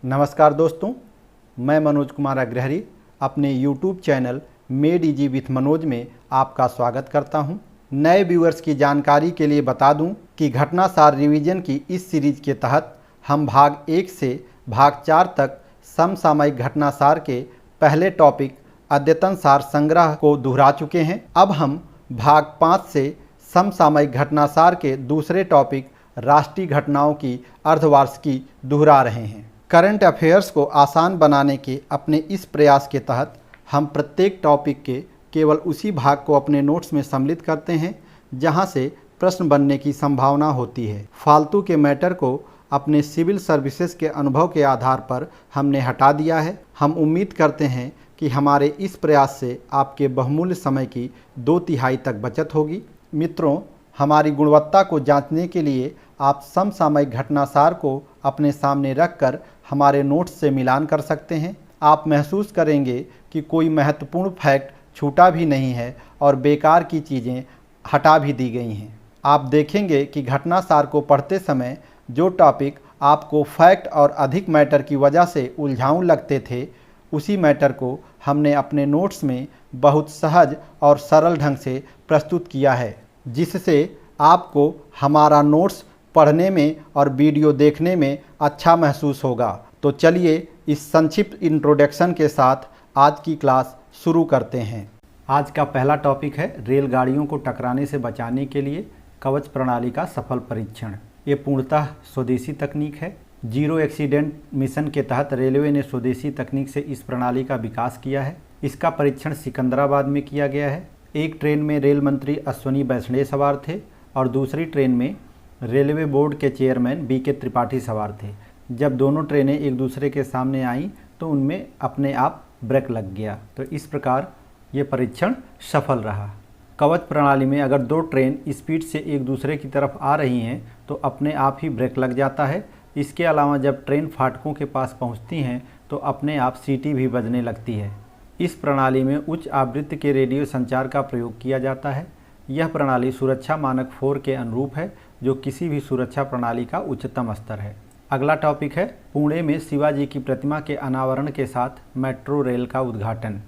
नमस्कार दोस्तों, मैं मनोज कुमार अग्रहरी अपने YouTube channel made easy with Manoj में आपका स्वागत करता हूं। नए व्यूअर्स की जानकारी के लिए बता दूं कि घटनासार रिवीजन की इस सीरीज के तहत हम भाग 1 से भाग 4 तक समसामयिक घटनासार के पहले टॉपिक अद्यतन सार संग्रह को दोहरा चुके हैं। अब हम भाग 5 से समसामयिक घटनासार के दूसरे टॉपिक राष्ट्रीय घटनाओं की अर्धवार्षिकी दोहरा रहे हैं। करंट अफेयर्स को आसान बनाने के अपने इस प्रयास के तहत हम प्रत्येक टॉपिक के केवल उसी भाग को अपने नोट्स में सम्मिलित करते हैं जहां से प्रश्न बनने की संभावना होती है। फालतू के मैटर को अपने सिविल सर्विसेज के अनुभव के आधार पर हमने हटा दिया है। हम उम्मीद करते हैं कि हमारे इस प्रयास से आपके बहुमूल्य समय की 2/3 तक बचत होगी। मित्रों, हमारी गुणवत्ता को जांचने के लिए आप समसामयिक घटनासार को अपने सामने रखकर हमारे नोट्स से मिलान कर सकते हैं। आप महसूस करेंगे कि कोई महत्वपूर्ण फैक्ट छूटा भी नहीं है और बेकार की चीज़ें हटा भी दी गई हैं। आप देखेंगे कि घटनासार को पढ़ते समय जो टॉपिक आपको फैक्ट और अधिक मैटर की वजह से उलझाऊ लगते थे, उसी मैटर को हमने अपने नोट्स में बहुत सहज और सरल ढंग से प्रस्तुत किया है, जिससे आपको हमारा नोट्स पढ़ने में और वीडियो देखने में अच्छा महसूस होगा। तो चलिए इस संक्षिप्त इंट्रोडक्शन के साथ आज की क्लास शुरू करते हैं। आज का पहला टॉपिक है रेलगाड़ियों को टकराने से बचाने के लिए कवच प्रणाली का सफल परीक्षण। ये पूर्णतः स्वदेशी तकनीक है। जीरो एक्सीडेंट मिशन के तहत रेलवे ने स्वदेशी तकनीक से इस प्रणाली का विकास किया है। इसका परीक्षण सिकंदराबाद में किया गया है। एक ट्रेन में रेल मंत्री अश्विनी वैष्णव सवार थे और दूसरी ट्रेन में रेलवे बोर्ड के चेयरमैन बीके त्रिपाठी सवार थे। जब दोनों ट्रेनें एक दूसरे के सामने आईं तो उनमें अपने आप ब्रेक लग गया। तो इस प्रकार ये परीक्षण सफल रहा। कवच प्रणाली में अगर दो ट्रेन स्पीड से एक दूसरे की तरफ आ रही हैं तो अपने आप ही ब्रेक लग जाता है। इसके अलावा जब ट्रेन फाटकों के पास पहुंचती हैं तो अपने आप सीटी भी बजने लगती है। इस प्रणाली में उच्च आवृत्ति के रेडियो संचार का प्रयोग किया जाता है। यह प्रणाली सुरक्षा मानक 4 के अनुरूप है, जो किसी भी सुरक्षा प्रणाली का उच्चतम स्तर है। अगला टॉपिक है पुणे में शिवाजी की प्रतिमा के अनावरण के साथ मेट्रो रेल का उद्घाटन।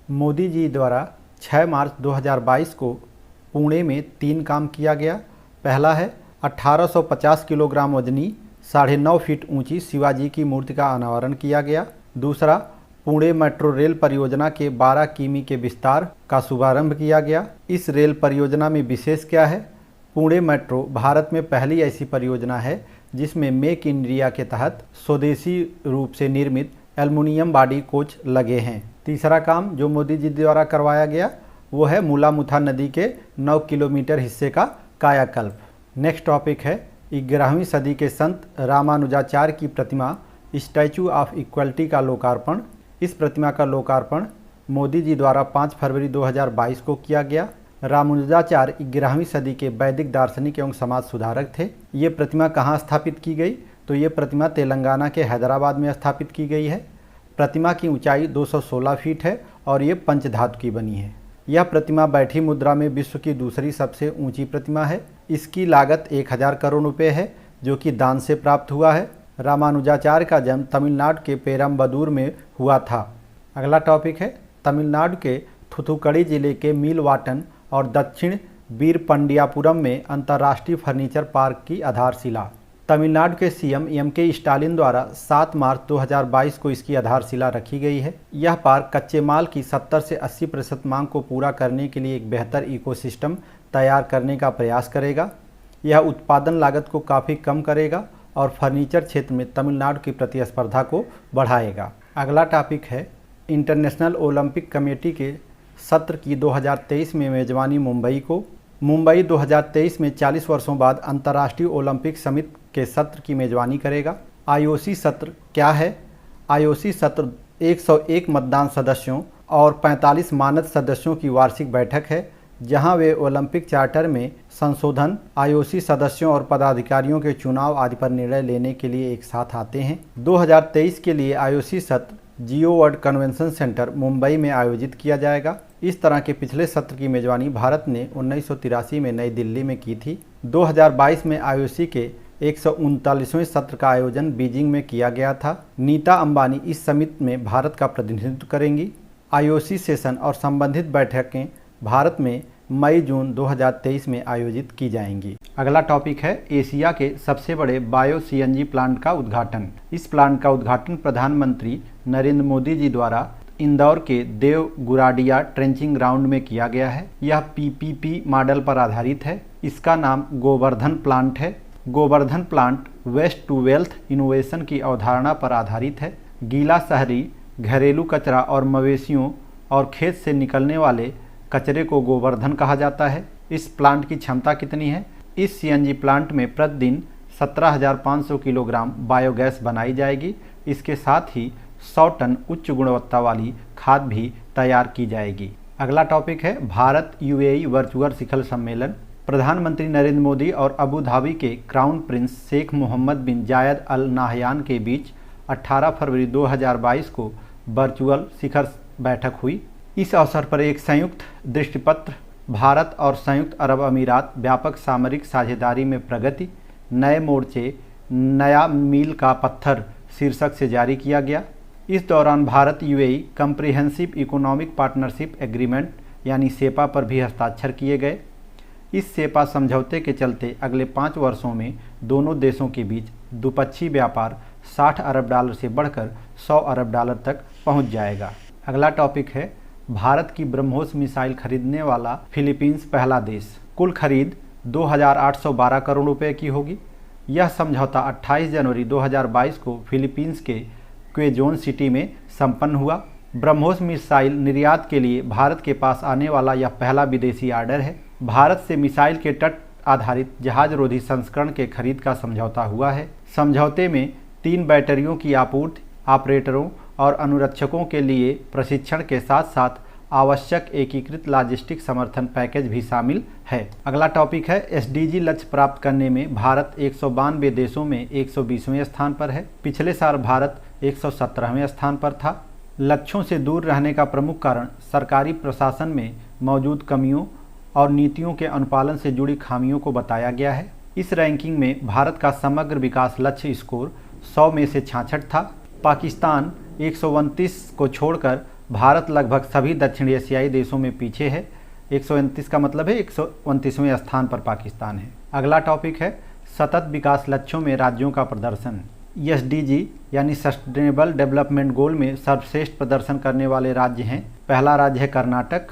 मोदी जी द्वारा 6 मार्च 2022 को पुणे में 3 काम किया गया। पहला है 1850 किलोग्राम वजनी 9.5 फीट ऊंची शिवाजी की मूर्ति का अनावरण किया गया। दूसरा, पुणे मेट्रो रेल परियोजना के 12 किमी के विस्तार का शुभारंभ किया गया। इस रेल परियोजना में विशेष क्या है? पुणे मेट्रो भारत में पहली ऐसी परियोजना है जिसमें मेक इन इंडिया के तहत स्वदेशी रूप से निर्मित एल्युमिनियम बॉडी कोच लगे हैं। तीसरा काम जो मोदी जी द्वारा करवाया गया वो है मूलामुथा नदी के 9 किलोमीटर हिस्से का कायाकल्प। नेक्स्ट टॉपिक है 11वीं सदी के संत रामानुजाचार्य की प्रतिमा स्टैचू ऑफ इक्वलिटी का लोकार्पण। इस प्रतिमा का लोकार्पण मोदी जी द्वारा 5 फरवरी 2022 को किया गया। रामानुजाचार्य 11वीं सदी के वैदिक दार्शनिक एवं समाज सुधारक थे। ये प्रतिमा कहाँ स्थापित की गई? तो ये प्रतिमा तेलंगाना के हैदराबाद में स्थापित की गई है। प्रतिमा की ऊंचाई 216 फीट है और ये पंचधातु की बनी है। यह प्रतिमा बैठी मुद्रा में विश्व की दूसरी सबसे ऊंची प्रतिमा है। इसकी लागत 1000 करोड़ रुपये है, जो कि दान से प्राप्त हुआ है। रामानुजाचार्य का जन्म तमिलनाडु के पेरम्बदूर में हुआ था। अगला टॉपिक है तमिलनाडु के थूथुक्कुडी जिले के मीलवाटन और दक्षिण वीरपंडियापुरम में अंतर्राष्ट्रीय फर्नीचर पार्क की आधारशिला। तमिलनाडु के सीएम एम.के. स्टालिन द्वारा 7 मार्च 2022 को इसकी आधारशिला रखी गई है। यह पार्क कच्चे माल की 70 से 80% मांग को पूरा करने के लिए एक बेहतर इकोसिस्टम तैयार करने का प्रयास करेगा। यह उत्पादन लागत को काफ़ी कम करेगा और फर्नीचर क्षेत्र में तमिलनाडु की प्रतिस्पर्धा को बढ़ाएगा। अगला टॉपिक है इंटरनेशनल ओलंपिक कमेटी के सत्र की 2023 में मेजबानी मुंबई को। मुंबई 2023 में 40 वर्षों बाद अंतर्राष्ट्रीय ओलंपिक समिति के सत्र की मेजबानी करेगा। आईओसी सत्र क्या है? आईओसी सत्र 101 मतदान सदस्यों और 45 मानद सदस्यों की वार्षिक बैठक है, जहां वे ओलंपिक चार्टर में संशोधन, आईओसी सदस्यों और पदाधिकारियों के चुनाव आदि पर निर्णय लेने के लिए एक साथ आते हैं। 2023 के लिए आईओसी सत्र जियो वर्ल्ड कन्वेंशन सेंटर मुंबई में आयोजित किया जाएगा। इस तरह के पिछले सत्र की मेजबानी भारत ने 1983 में नई दिल्ली में की थी। 2022 में आईओसी के 139वें सत्र का आयोजन बीजिंग में किया गया था। नीता अंबानी इस समिट में भारत का प्रतिनिधित्व करेंगी। IOC सेशन और संबंधित बैठकें भारत में मई-जून 2023 में आयोजित की जाएंगी। अगला टॉपिक है एशिया के सबसे बड़े बायो CNG प्लांट का उद्घाटन। इस प्लांट का उद्घाटन प्रधानमंत्री नरेंद्र मोदी जी द्वारा इंदौर के देव गुराडिया ट्रेंचिंग ग्राउंड में किया गया है। यह PPP मॉडल पर आधारित है। इसका नाम गोवर्धन प्लांट है। Govardhan plant waste to wealth innovation की अवधारणा पर आधारित है। गीला शहरी घरेलू कचरा और मवेशियों और खेत से निकलने वाले कचरे को गोवर्धन कहा जाता है। इस प्लांट की क्षमता कितनी है? इस CNG प्लांट में प्रतिदिन 17,500 किलोग्राम बायोगैस बनाई जाएगी। इसके साथ ही 100 टन उच्च गुणवत्ता वाली खाद भी तैयार की जाएगी। अगला टॉपिक है भारत UAE वर्चुअल शिखर सम्मेलन। प्रधानमंत्री नरेंद्र मोदी और अबू धाबी के क्राउन प्रिंस शेख मोहम्मद बिन जायद अल नाहयान के बीच 18 फरवरी 2022 को वर्चुअल शिखर बैठक हुई। इस अवसर पर एक संयुक्त दृष्टिपत्र भारत और संयुक्त अरब अमीरात व्यापक सामरिक साझेदारी में प्रगति नए मोर्चे नया मील का पत्थर शीर्षक से जारी किया गया। इस दौरान Bharat UAE comprehensive economic partnership agreement यानी सेपा पर भी हस्ताक्षर किए गए। इस सेपा समझौते के चलते अगले 5 वर्षों में दोनों देशों के बीच द्विपक्षीय व्यापार 60 अरब डॉलर से बढ़कर 100 अरब डॉलर तक पहुंच जाएगा। अगला टॉपिक है भारत की ब्रह्मोस मिसाइल खरीदने वाला फिलीपींस पहला देश। कुल खरीद 2,812 करोड़ रुपए की होगी। यह समझौता 28 जनवरी 2022 को फिलीपींस के क्वेजोन सिटी में संपन्न हुआ। ब्रह्मोस मिसाइल निर्यात के लिए भारत के पास आने वाला यह पहला विदेशी ऑर्डर है। भारत से मिसाइल के तट आधारित जहाज रोधी संस्करण के खरीद का समझौता हुआ है। समझौते में 3 बैटरियों की आपूर्ति, ऑपरेटरों और अनुरक्षकों के लिए प्रशिक्षण के साथ साथ आवश्यक एकीकृत लॉजिस्टिक समर्थन पैकेज भी शामिल है। अगला टॉपिक है SDG लक्ष्य प्राप्त करने में भारत 192 देशों में 120वें स्थान पर है। पिछले साल भारत 117वें स्थान पर था। लक्ष्यों से दूर रहने का प्रमुख कारण सरकारी प्रशासन में मौजूद कमियों और नीतियों के अनुपालन से जुड़ी खामियों को बताया गया है। इस रैंकिंग में भारत का समग्र विकास लक्ष्य स्कोर 100 में से 66 था। पाकिस्तान 129 को छोड़कर भारत लगभग सभी दक्षिण एशियाई देशों में पीछे है। 129 का मतलब है 129वें स्थान पर पाकिस्तान है। अगला टॉपिक है सतत विकास लक्ष्यों में राज्यों का प्रदर्शन। SDG यानी सस्टेनेबल डेवलपमेंट गोल में सर्वश्रेष्ठ प्रदर्शन करने वाले राज्य हैं। पहला राज्य है कर्नाटक,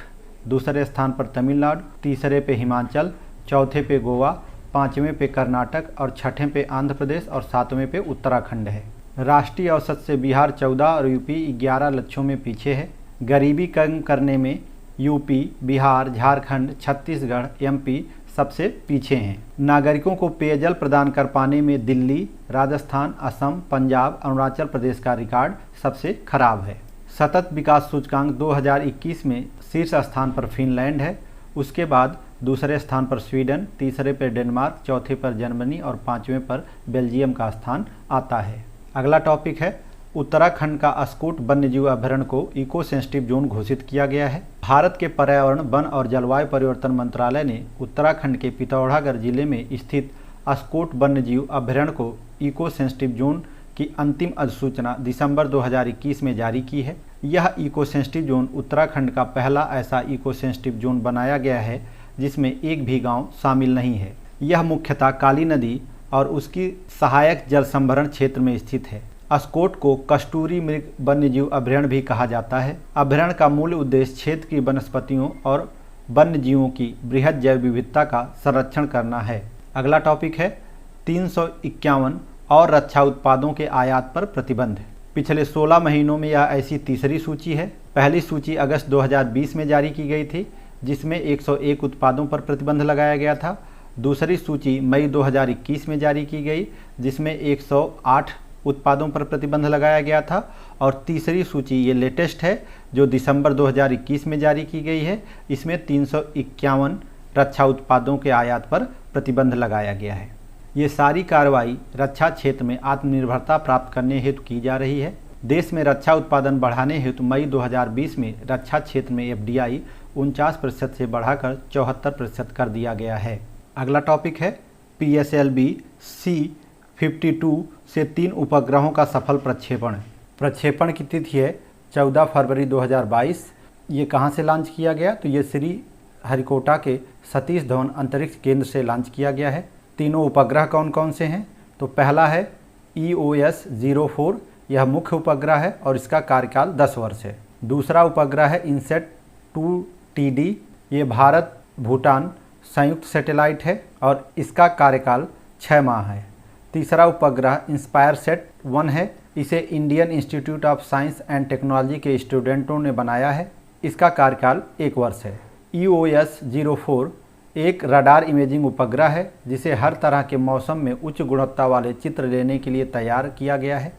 दूसरे स्थान पर तमिलनाडु, तीसरे पे हिमाचल, चौथे पे गोवा, 5वें पे कर्नाटक और 6ठे पे आंध्र प्रदेश और 7वें पे उत्तराखंड है। राष्ट्रीय औसत से बिहार 14 और यूपी 11 लक्ष्यों में पीछे है। गरीबी कम करने में यूपी, बिहार, झारखंड, छत्तीसगढ़, MP सबसे पीछे हैं। नागरिकों को पेयजल प्रदान कर पाने में दिल्ली, राजस्थान, असम, पंजाब, अरुणाचल प्रदेश का रिकॉर्ड सबसे खराब है। सतत विकास सूचकांक 2021 में शीर्ष स्थान पर फिनलैंड है। उसके बाद दूसरे स्थान पर स्वीडन, तीसरे पर डेनमार्क, चौथे पर जर्मनी और 5वें पर बेल्जियम का स्थान आता है। अगला टॉपिक है उत्तराखंड का अस्कोट वन्यजीव अभयारण्य को इको सेंसिटिव जोन घोषित किया गया है। भारत के पर्यावरण, वन और जलवायु परिवर्तन मंत्रालय ने उत्तराखंड के पिथौरागढ़ जिले में स्थित अस्कोट वन्यजीव अभयारण्य को इको सेंसिटिव जोन की अंतिम अधिसूचना दिसंबर 2021 में जारी की है। यह इको सेंसिटिव जोन उत्तराखंड का पहला ऐसा इको सेंसिटिव जोन बनाया गया है जिसमें एक भी गाँव शामिल नहीं है। यह मुख्यतः काली नदी और उसकी सहायक जल संभरण क्षेत्र में स्थित है। अस्कोट को कस्तूरी मृग वन्यजीव अभयारण्य भी कहा जाता है। अभयारण्य का मूल उद्देश्य क्षेत्र की वनस्पतियों और वन्यजीवों की बृहद जैव विविधता का संरक्षण करना है। अगला टॉपिक है 351 और रक्षा उत्पादों के आयात पर प्रतिबंध। पिछले 16 महीनों में यह ऐसी तीसरी सूची है। पहली सूची अगस्त 2020 में जारी की गई थी जिसमें 101 उत्पादों पर प्रतिबंध लगाया गया था। दूसरी सूची मई 2021 में जारी की गई जिसमें 108 उत्पादों पर प्रतिबंध लगाया गया था और तीसरी सूची ये लेटेस्ट है जो दिसंबर 2021 में जारी की गई है। इसमें 351 रक्षा उत्पादों के आयात पर प्रतिबंध लगाया गया है। ये सारी कार्रवाई रक्षा क्षेत्र में आत्मनिर्भरता प्राप्त करने हेतु की जा रही है। देश में रक्षा उत्पादन बढ़ाने हेतु मई 2020 में रक्षा क्षेत्र में FDI 49% से बढ़ाकर 74% कर दिया गया है। अगला टॉपिक है PSLV-C 52 से 3 उपग्रहों का सफल प्रक्षेपण। प्रक्षेपण की तिथि है 14 फरवरी 2022। ये कहाँ से लॉन्च किया गया? तो ये श्री हरिकोटा के सतीश धवन अंतरिक्ष केंद्र से लॉन्च किया गया है। तीनों उपग्रह कौन कौन से हैं? तो पहला है EOS-04, यह मुख्य उपग्रह है और इसका कार्यकाल 10 वर्ष है। दूसरा उपग्रह है इनसेट 2TD, ये भारत भूटान संयुक्त सैटेलाइट है और इसका कार्यकाल 6 माह है। तीसरा उपग्रह InspireSat-1 है, इसे Indian institute of science and technology के स्टूडेंटों ने बनाया है, इसका कार्यकाल 1 वर्ष है। EOS-04 एक रडार इमेजिंग उपग्रह है जिसे हर तरह के मौसम में उच्च गुणवत्ता वाले चित्र लेने के लिए तैयार किया गया है।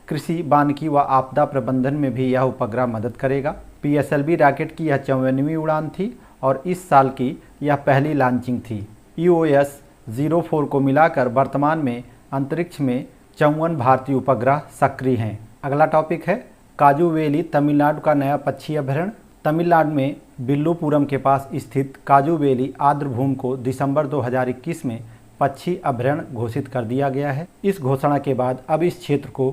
कृषि, वानिकी व आपदा प्रबंधन में भी यह उपग्रह मदद करेगा। PSLV रॉकेट की यह 54वीं उड़ान थी और इस साल की यह पहली लॉन्चिंग थी। EOS-04 को मिलाकर वर्तमान में अंतरिक्ष में 54 भारतीय उपग्रह सक्रिय हैं। अगला टॉपिक है काजूवेली, तमिलनाडु का नया पक्षी अभयारण्य। तमिलनाडु में विल्लुपुरम के पास स्थित काजूवेली आर्द्रभूमि को दिसंबर 2021 में पक्षी अभयारण्य घोषित कर दिया गया है। इस घोषणा के बाद अब इस क्षेत्र को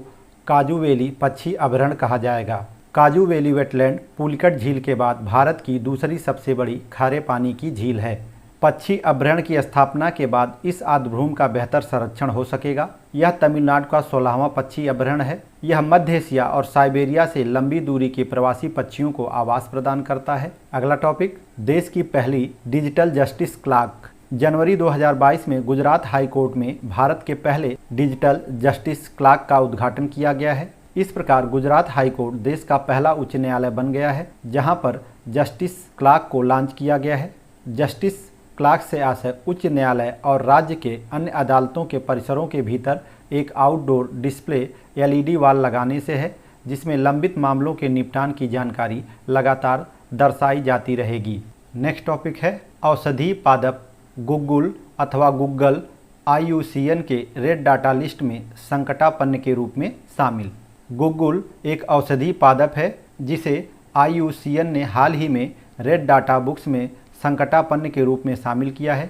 काजूवेली पक्षी अभयारण्य कहा जाएगा। काजूवेली वेटलैंड पुलिकट झील के बाद भारत की दूसरी सबसे बड़ी खारे पानी की झील है। पक्षी अभयारण्य की स्थापना के बाद इस आर्द्रभूमि का बेहतर संरक्षण हो सकेगा। यह तमिलनाडु का 16वां पक्षी अभयारण्य है। यह मध्य एशिया और साइबेरिया से लंबी दूरी के प्रवासी पक्षियों को आवास प्रदान करता है। अगला टॉपिक, देश की पहली डिजिटल जस्टिस क्लॉक। जनवरी 2022 में गुजरात हाई कोर्ट में भारत के पहले डिजिटल जस्टिस क्लॉक का उद्घाटन किया गया है। इस प्रकार गुजरात हाई कोर्ट देश का पहला उच्च न्यायालय बन गया है जहां पर जस्टिस क्लॉक को लॉन्च किया गया है। जस्टिस क्लॉक से आशय उच्च न्यायालय और राज्य के अन्य अदालतों के परिसरों के भीतर एक आउटडोर डिस्प्ले LED वॉल लगाने से है जिसमें लंबित मामलों के निपटान की जानकारी लगातार दर्शाई जाती रहेगी। नेक्स्ट टॉपिक है औषधि पादप गुग्गुल अथवा गुग्गल IUCN के रेड डाटा लिस्ट में संकटापन्न के रूप में शामिल। गुग्गुल एक औषधि पादप है जिसे IUCN ने हाल ही में रेड डाटा बुक्स में संकटापन्न के रूप में शामिल किया है।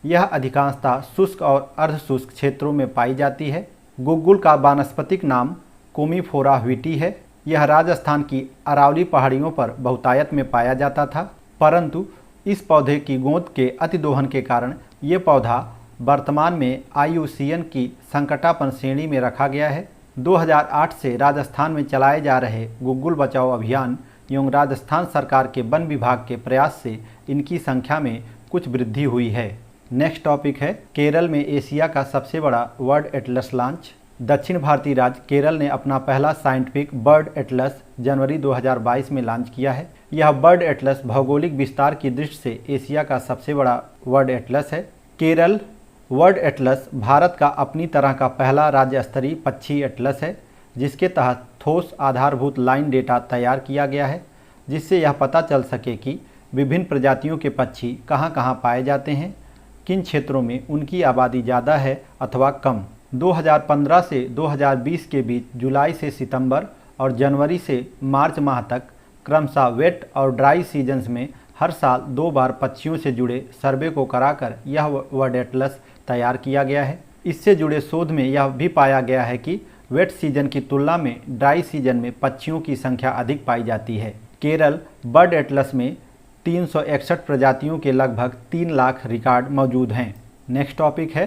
यह अधिकांशतः शुष्क और अर्धशुष्क क्षेत्रों में पाई जाती है। गुग्गुल का वानस्पतिक नाम कोमीफोरा व्हिटी है। यह राजस्थान की अरावली पहाड़ियों पर बहुतायत में पाया जाता था, परंतु इस पौधे की गोंद के अतिदोहन के कारण ये पौधा वर्तमान में IUCN की संकटापन्न श्रेणी में रखा गया है। 2008 से राजस्थान में चलाए जा रहे गुग्गुल बचाओ अभियान एवं राजस्थान सरकार के वन विभाग के प्रयास से इनकी संख्या में कुछ वृद्धि हुई है। नेक्स्ट टॉपिक है केरल में एशिया का सबसे बड़ा बर्ड एटलस लॉन्च। दक्षिण भारतीय राज्य केरल ने अपना पहला साइंटिफिक बर्ड एटलस जनवरी 2022 में लॉन्च किया है। यह बर्ड एटलस भौगोलिक विस्तार की दृष्टि से एशिया का सबसे बड़ा बर्ड एटलस है। केरल बर्ड एटलस भारत का अपनी तरह का पहला राज्य स्तरीय पक्षी एटलस है जिसके तहत ठोस आधारभूत लाइन डेटा तैयार किया गया है जिससे यह पता चल सके कि विभिन्न प्रजातियों के पक्षी कहां कहां पाए जाते हैं, किन क्षेत्रों में उनकी आबादी ज़्यादा है अथवा कम। 2015 से 2020 के बीच जुलाई से सितंबर और जनवरी से मार्च माह तक क्रमशः वेट और ड्राई सीजन्स में हर साल 2 बार पक्षियों से जुड़े सर्वे को कराकर यह बर्ड एटलस तैयार किया गया है। इससे जुड़े शोध में यह भी पाया गया है कि वेट सीजन की तुलना में ड्राई सीजन में पक्षियों की संख्या अधिक पाई जाती है। केरल बर्ड एटलस में 361 प्रजातियों के लगभग 3 लाख रिकॉर्ड मौजूद हैं। नेक्स्ट टॉपिक है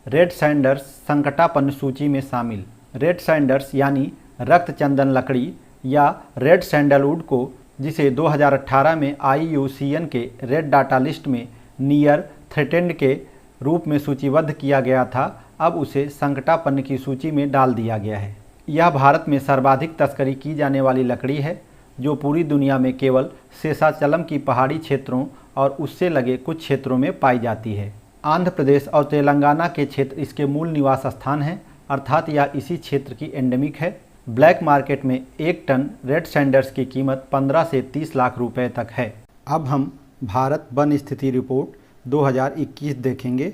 रेड सैंडर्स संकटापन्न सूची में शामिल। रेड सैंडर्स यानी रक्त चंदन लकड़ी या रेड सैंडलवुड को जिसे 2018 में IUCN के रेड डाटा लिस्ट में नियर थ्रेटेंड के रूप में सूचीबद्ध किया गया था, अब उसे संकटापन्न की सूची में डाल दिया गया है। यह भारत में सर्वाधिक तस्करी की जाने वाली लकड़ी है जो पूरी दुनिया में केवल शेषाचलम की पहाड़ी क्षेत्रों और उससे लगे कुछ क्षेत्रों में पाई जाती है। आंध्र प्रदेश और तेलंगाना के क्षेत्र इसके मूल निवास स्थान हैं, अर्थात यह इसी क्षेत्र की एंडेमिक है। ब्लैक मार्केट में 1 टन रेड सैंडर्स की कीमत 15 से 30 लाख रुपए तक है। अब हम भारत वन स्थिति रिपोर्ट 2021 देखेंगे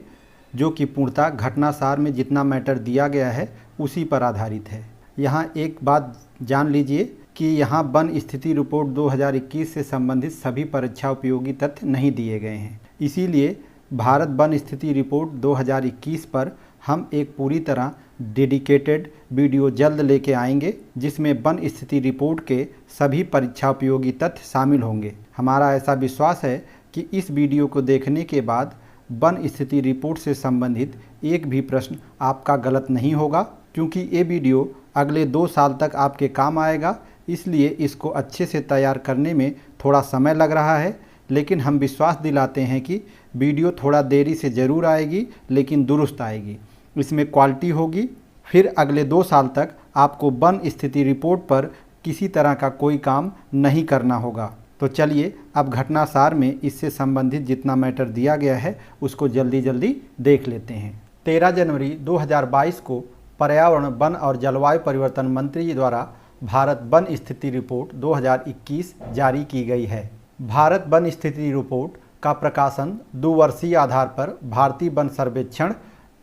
जो कि पूर्णतः घटनासार में जितना मैटर दिया गया है उसी पर आधारित है। यहाँ एक बात जान लीजिए कि यहाँ वन स्थिति रिपोर्ट 2021 से संबंधित सभी परीक्षा उपयोगी तथ्य नहीं दिए गए हैं, इसीलिए भारत वन स्थिति रिपोर्ट 2021 पर हम एक पूरी तरह डेडिकेटेड वीडियो जल्द लेके आएंगे जिसमें वन स्थिति रिपोर्ट के सभी परीक्षा उपयोगी तथ्य शामिल होंगे। हमारा ऐसा विश्वास है कि इस वीडियो को देखने के बाद वन स्थिति रिपोर्ट से संबंधित एक भी प्रश्न आपका गलत नहीं होगा, क्योंकि ये वीडियो अगले 2 साल तक आपके काम आएगा। इसलिए इसको अच्छे से तैयार करने में थोड़ा समय लग रहा है, लेकिन हम विश्वास दिलाते हैं कि वीडियो थोड़ा देरी से ज़रूर आएगी, लेकिन दुरुस्त आएगी, इसमें क्वालिटी होगी। फिर अगले 2 साल तक आपको वन स्थिति रिपोर्ट पर किसी तरह का कोई काम नहीं करना होगा। तो चलिए अब घटनासार में इससे संबंधित जितना मैटर दिया गया है उसको जल्दी जल्दी देख लेते हैं। 13 जनवरी 2022 को पर्यावरण, वन और जलवायु परिवर्तन मंत्री जी द्वारा भारत वन स्थिति रिपोर्ट 2021 जारी की गई है। भारत वन स्थिति रिपोर्ट का प्रकाशन 2 वर्षीय आधार पर भारतीय वन सर्वेक्षण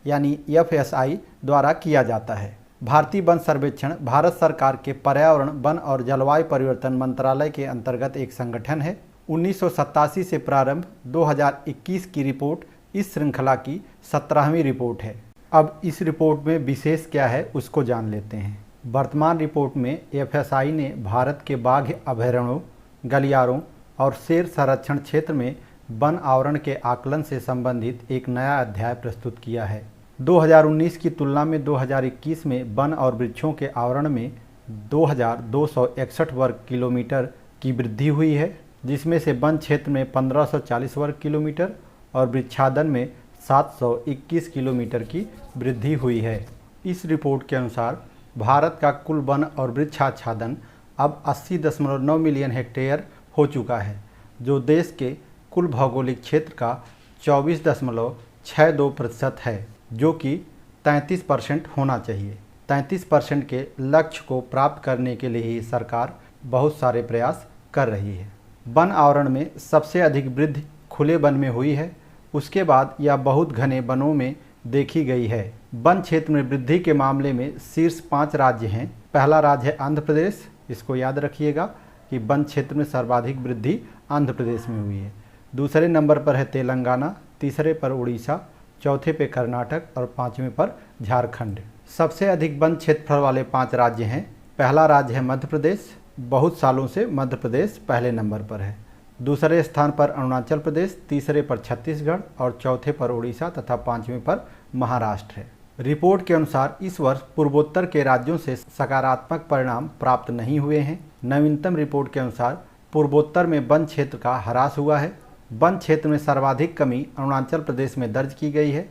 यानी FSI द्वारा किया जाता है। भारतीय वन सर्वेक्षण भारत सरकार के पर्यावरण, वन और जलवायु परिवर्तन मंत्रालय के अंतर्गत एक संगठन है। 1987 से प्रारंभ 2021 की रिपोर्ट इस श्रृंखला की 17वीं रिपोर्ट है। अब इस रिपोर्ट में विशेष क्या है उसको जान लेते हैं। वर्तमान रिपोर्ट में FSI ने भारत के बाघ अभयारण्यों, गलियारों और शेर संरक्षण क्षेत्र में वन आवरण के आकलन से संबंधित एक नया अध्याय प्रस्तुत किया है। 2019 की तुलना में 2021 में वन और वृक्षों के आवरण में 2261 वर्ग किलोमीटर की वृद्धि हुई है, जिसमें से वन क्षेत्र में 1540 वर्ग किलोमीटर और वृक्षादन में 721 किलोमीटर की वृद्धि हुई है। इस रिपोर्ट के अनुसार भारत का कुल वन और वृक्षाच्छादन अब 80.9 मिलियन हेक्टेयर हो चुका है, जो देश के कुल भौगोलिक क्षेत्र का 24.62% है, जो कि 33% होना चाहिए। 33% के लक्ष्य को प्राप्त करने के लिए ही सरकार बहुत सारे प्रयास कर रही है। वन आवरण में सबसे अधिक वृद्धि खुले वन में हुई है, उसके बाद यह बहुत घने वनों में देखी गई है। वन क्षेत्र में वृद्धि के मामले में शीर्ष 5 राज्य हैं। पहला राज्य है आंध्र प्रदेश। इसको याद रखिएगा कि वन क्षेत्र में सर्वाधिक वृद्धि आंध्र प्रदेश में हुई है। दूसरे नंबर पर है तेलंगाना, तीसरे पर उड़ीसा, चौथे पे कर्नाटक और 5वें पर झारखंड। सबसे अधिक वन क्षेत्रफल वाले 5 राज्य हैं। पहला राज्य है मध्य प्रदेश। बहुत सालों से मध्य प्रदेश पहले नंबर पर है। दूसरे स्थान पर अरुणाचल प्रदेश, तीसरे पर छत्तीसगढ़ और चौथे पर उड़ीसा तथा 5वें पर महाराष्ट्र है। रिपोर्ट के अनुसार इस वर्ष पूर्वोत्तर के राज्यों से सकारात्मक परिणाम प्राप्त नहीं हुए हैं। नवीनतम रिपोर्ट के अनुसार पूर्वोत्तर में वन क्षेत्र का ह्रास हुआ है। वन क्षेत्र में सर्वाधिक कमी अरुणाचल प्रदेश में दर्ज की गई है।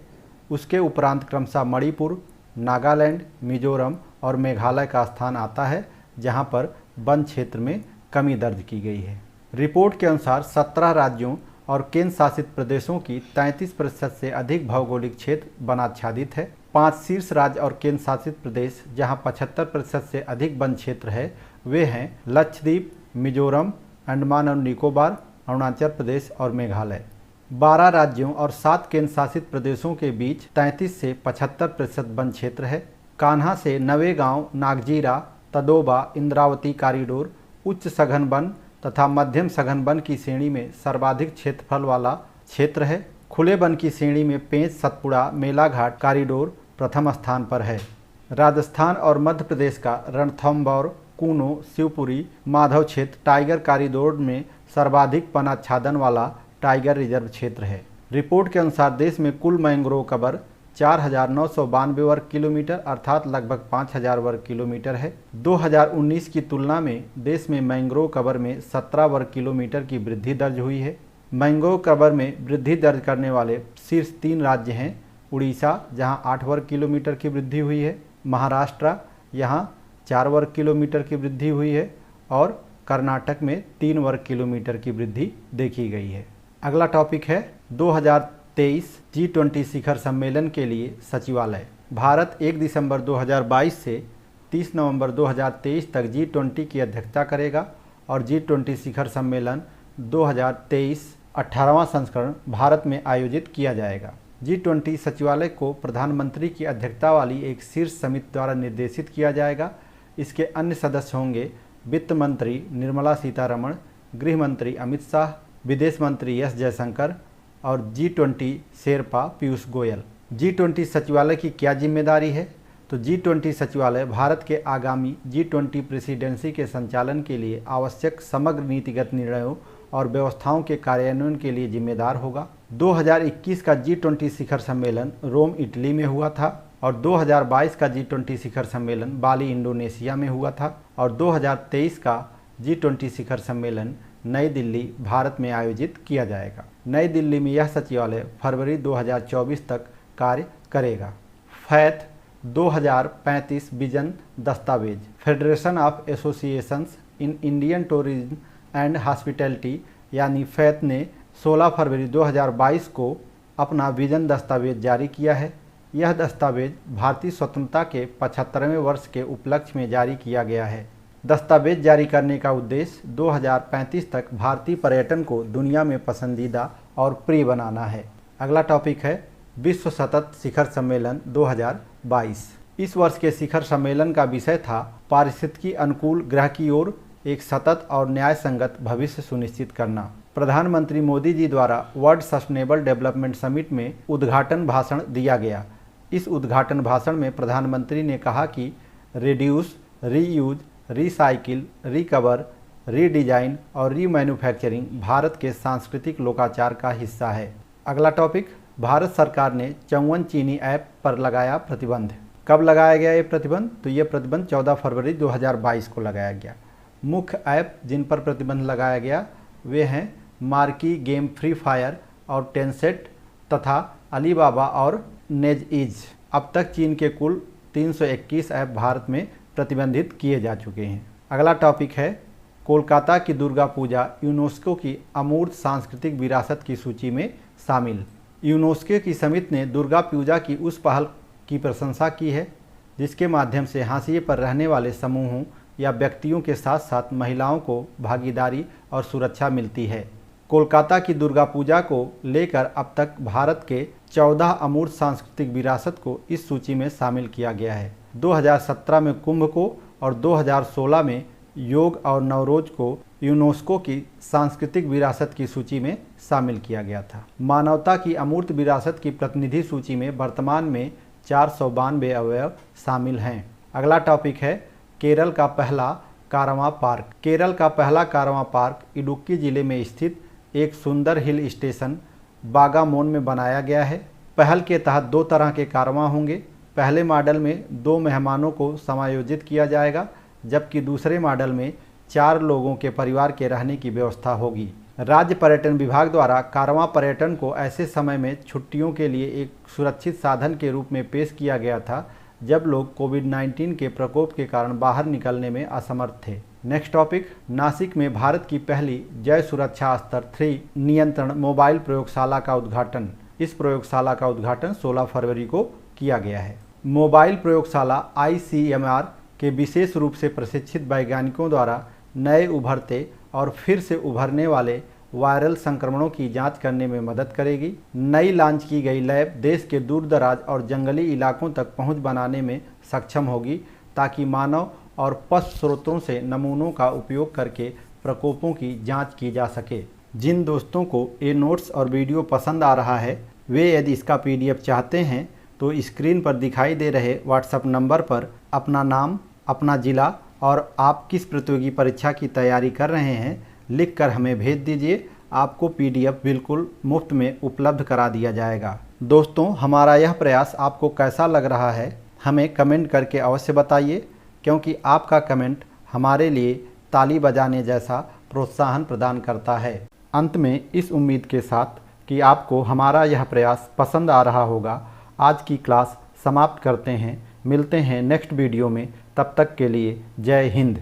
उसके उपरांत क्रमशः मणिपुर, नागालैंड, मिजोरम और मेघालय का स्थान आता है, जहां पर वन क्षेत्र में कमी दर्ज की गई है। रिपोर्ट के अनुसार 17 राज्यों और केंद्र शासित प्रदेशों की 33% से अधिक भौगोलिक क्षेत्र वनाच्छादित है। 5 शीर्ष राज्य और केंद्र शासित प्रदेश जहां 75% से अधिक वन क्षेत्र है वे हैं लक्षद्वीप, मिजोरम, अंडमान और निकोबार, अरुणाचल प्रदेश और मेघालय। 12 राज्यों और 7 केंद्र शासित प्रदेशों के बीच 33 से 75% वन क्षेत्र है। कान्हा से नवेगांव, नागजीरा, तदोबा, इंद्रावती कॉरिडोर उच्च सघन वन तथा मध्यम सघन वन की श्रेणी में सर्वाधिक क्षेत्रफल वाला क्षेत्र है। खुले वन की श्रेणी में पेंच, सतपुड़ा, मेलाघाट कॉरिडोर प्रथम स्थान पर है। राजस्थान और मध्य प्रदेश का रणथंभौर, कूनो, शिवपुरी, माधव क्षेत्र टाइगर कॉरिडोर में सर्वाधिक वनाच्छादन वाला टाइगर रिजर्व क्षेत्र है। रिपोर्ट के अनुसार देश में कुल मैंग्रोव कवर 4992 वर्ग किलोमीटर अर्थात लगभग 5000 वर्ग किलोमीटर है। 2019 की तुलना में देश में मैंग्रोव कवर में 17 वर्ग किलोमीटर की वृद्धि दर्ज हुई है। मैंग्रोव कवर में वृद्धि दर्ज करने वाले शीर्ष 3 राज्य हैं उड़ीसा, जहां 8 वर्ग किलोमीटर की वृद्धि हुई है, महाराष्ट्र यहां 4 वर्ग किलोमीटर की वृद्धि हुई है और कर्नाटक में 3 वर्ग किलोमीटर की वृद्धि देखी गई है। अगला टॉपिक है 2023 G20 शिखर सम्मेलन के लिए सचिवालय। भारत 1 दिसंबर 2022 से 30 नवंबर 2023 तक G20 की अध्यक्षता करेगा और G20 शिखर सम्मेलन 2023 18वां संस्करण भारत में आयोजित किया जाएगा। G20 सचिवालय को प्रधानमंत्री की अध्यक्षता वाली एक शीर्ष समिति द्वारा निर्देशित किया जाएगा। इसके अन्य सदस्य होंगे वित्त मंत्री निर्मला सीतारमण, गृह मंत्री अमित शाह, विदेश मंत्री एस जयशंकर और G20 शेरपा पीयूष गोयल। G20 सचिवालय की क्या जिम्मेदारी है? तो G20 सचिवालय भारत के आगामी G20 प्रेसिडेंसी के संचालन के लिए आवश्यक समग्र नीतिगत निर्णयों और व्यवस्थाओं के कार्यान्वयन के लिए जिम्मेदार होगा। 2021 का G20 शिखर सम्मेलन रोम, इटली में हुआ था और 2022 का G20 शिखर सम्मेलन बाली, इंडोनेशिया में हुआ था और 2023 का G20 शिखर सम्मेलन नई दिल्ली, भारत में आयोजित किया जाएगा। नई दिल्ली में यह सचिवालय फरवरी 2024 तक कार्य करेगा। फैथ 2035 विजन दस्तावेज, federation of associations in Indian tourism and hospitality यानी फैथ ने 16 फरवरी 2022 को अपना विजन दस्तावेज जारी किया है। यह दस्तावेज भारतीय स्वतंत्रता के 75वें वर्ष के उपलक्ष्य में जारी किया गया है। दस्तावेज जारी करने का उद्देश्य 2035 तक भारतीय पर्यटन को दुनिया में पसंदीदा और प्रिय बनाना है। अगला टॉपिक है विश्व सतत शिखर सम्मेलन 2022। इस वर्ष के शिखर सम्मेलन का विषय था पारिस्थितिकी अनुकूल ग्रह की ओर एक सतत और न्याय संगत भविष्य सुनिश्चित करना। प्रधानमंत्री मोदी जी द्वारा वर्ल्ड सस्टेनेबल डेवलपमेंट समिट में उद्घाटन भाषण दिया गया। इस उद्घाटन भाषण में प्रधानमंत्री ने कहा कि reduce, reuse, recycle, recover, redesign और रीमैन्युफैक्चरिंग भारत के सांस्कृतिक लोकाचार का हिस्सा है। अगला टॉपिक, भारत सरकार ने 54 चीनी ऐप पर लगाया प्रतिबंध। कब लगाया गया ये प्रतिबंध? तो ये प्रतिबंध 14 फरवरी 2022 को लगाया गया। मुख्य ऐप जिन पर प्रतिबंध लगाया गया वे हैं मार्की गेम, फ्री फायर और टेंसेट तथा अलीबाबा और नेजइज। अब तक चीन के कुल 321 ऐप भारत में प्रतिबंधित किए जा चुके हैं। अगला टॉपिक है कोलकाता की दुर्गा पूजा यूनेस्को की अमूर्त सांस्कृतिक विरासत की सूची में शामिल। यूनेस्को की समिति ने दुर्गा पूजा की उस पहल की प्रशंसा की है जिसके माध्यम से हाशिए पर रहने वाले समूहों या व्यक्तियों के साथ साथ महिलाओं को भागीदारी और सुरक्षा मिलती है। कोलकाता की दुर्गा पूजा को लेकर अब तक भारत के 14 अमूर्त सांस्कृतिक विरासत को इस सूची में शामिल किया गया है। 2017 में कुंभ को और 2016 में योग और नवरोज को यूनेस्को की सांस्कृतिक विरासत की सूची में शामिल किया गया था। मानवता की अमूर्त विरासत की प्रतिनिधि सूची में वर्तमान में 492 अवयव शामिल हैं। अगला टॉपिक है केरल का पहला कारवां पार्क। केरल का पहला कारवां पार्क इडुक्की जिले में स्थित एक सुंदर हिल स्टेशन बागामोन में बनाया गया है। पहल के तहत 2 तरह के कारवां होंगे। पहले मॉडल में 2 मेहमानों को समायोजित किया जाएगा जबकि दूसरे मॉडल में 4 लोगों के परिवार के रहने की व्यवस्था होगी। राज्य पर्यटन विभाग द्वारा कारवां पर्यटन को ऐसे समय में छुट्टियों के लिए एक सुरक्षित साधन के रूप में पेश किया गया था जब लोग कोविड-19 के प्रकोप के कारण बाहर निकलने में असमर्थ थे। नेक्स्ट टॉपिक, नासिक में भारत की पहली जय सुरक्षा स्तर 3 नियंत्रण मोबाइल प्रयोगशाला का उद्घाटन। इस प्रयोगशाला का उद्घाटन 16 फरवरी को किया गया है। मोबाइल प्रयोगशाला ICMR के विशेष रूप से प्रशिक्षित वैज्ञानिकों द्वारा नए उभरते और फिर से उभरने वाले वायरल संक्रमणों की जांच करने में मदद करेगी। नई लॉन्च की गई लैब देश के दूरदराज और जंगली इलाकों तक पहुंच बनाने में सक्षम होगी ताकि मानव और पशु स्रोतों से नमूनों का उपयोग करके प्रकोपों की जांच की जा सके। जिन दोस्तों को ये नोट्स और वीडियो पसंद आ रहा है वे यदि इसका PDF चाहते हैं तो स्क्रीन पर दिखाई दे रहे व्हाट्सएप नंबर पर अपना नाम, अपना ज़िला और आप किस प्रतियोगी परीक्षा की तैयारी कर रहे हैं लिखकर हमें भेज दीजिए। आपको PDF बिल्कुल मुफ्त में उपलब्ध करा दिया जाएगा। दोस्तों, हमारा यह प्रयास आपको कैसा लग रहा है हमें कमेंट करके अवश्य बताइए क्योंकि आपका कमेंट हमारे लिए ताली बजाने जैसा प्रोत्साहन प्रदान करता है। अंत में इस उम्मीद के साथ कि आपको हमारा यह प्रयास पसंद आ रहा होगा, आज की क्लास समाप्त करते हैं। मिलते हैं नेक्स्ट वीडियो में, तब तक के लिए जय हिंद।